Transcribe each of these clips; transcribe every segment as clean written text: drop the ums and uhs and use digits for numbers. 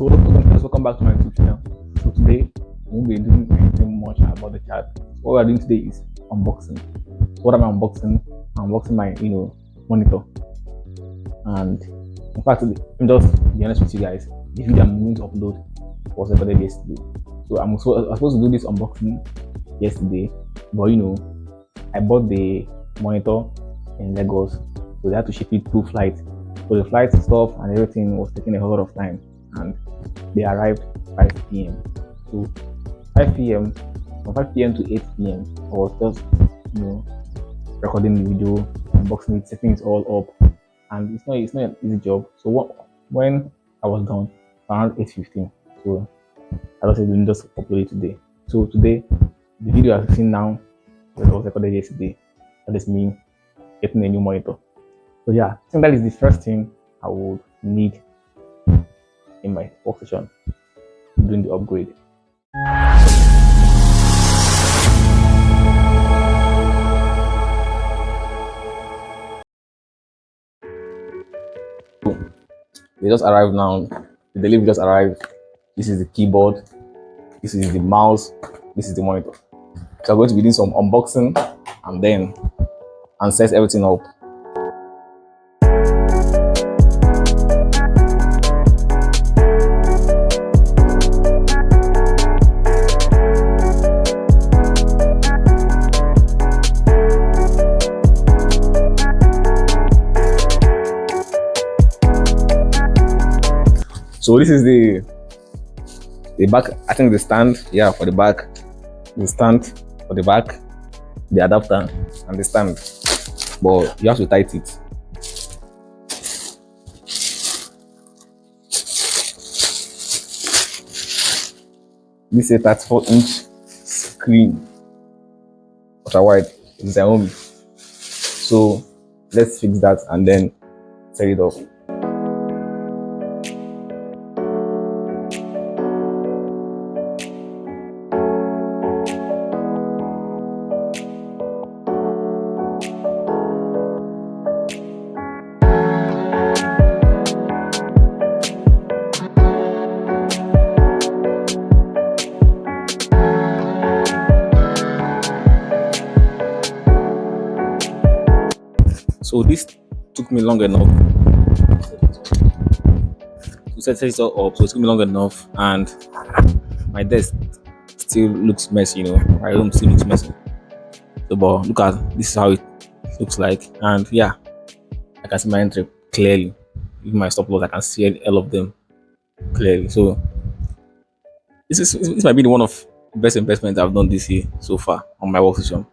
So welcome back to my YouTube channel. So today we won't be doing anything much about the chat. So what we are doing today is unboxing. So what am I unboxing? I'm unboxing my monitor. And in fact, let me just be honest with you guys. The video I'm going to upload was recorded yesterday. So I was supposed to do this unboxing yesterday, but I bought the monitor in Lagos, so they had to ship it through flight. So the flight stuff and everything was taking a whole lot of time, and they arrived 5 p.m. So 5 p.m. from 5 p.m. to 8 p.m. I was just recording the video, unboxing it, setting it all up, and it's not an easy job. So when I was done around 8:15, so I just said just upload it today. So today the video I've seen now was recorded yesterday. That is me getting a new monitor. So yeah, I think that is the first thing I would need in my workstation doing the upgrade. They just arrived now. The delivery just arrived. This is the keyboard. This is the mouse. This is the monitor. So I'm going to be doing some unboxing and then set everything up. So this is the back, I think the stand, yeah, for the back, the stand for the back, the adapter and the stand, but you have to tighten it. This is a 34-inch screen, ultra wide, it's Xiaomi. So let's fix that and then set it up. So this took me long enough to set it all up. So it took me long enough, and my desk still looks messy. My room still looks messy. So, but look at this is how it looks like, and yeah, I can see my entry clearly. Even my stop loss, I can see all of them clearly. So this might be one of the best investments I've done this year so far on my workstation.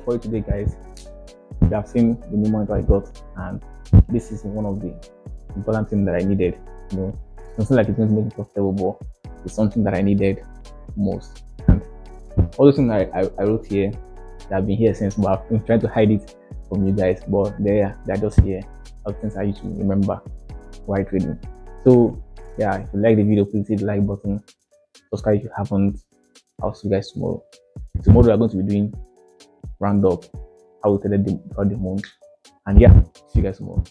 For you today, guys. You have seen the new monitor I got, and this is one of the important things that I needed. Something like it's going to make it profitable, but it's something that I needed most. And all the things I wrote here, they have been here since, but I've been trying to hide it from you guys, but they're just here. All things I used to remember while trading. So yeah, if you like the video, please hit the like button, subscribe if you haven't. I'll see you guys tomorrow. Tomorrow we are going to be doing round up how we traded throughout the month, and yeah, see you guys tomorrow.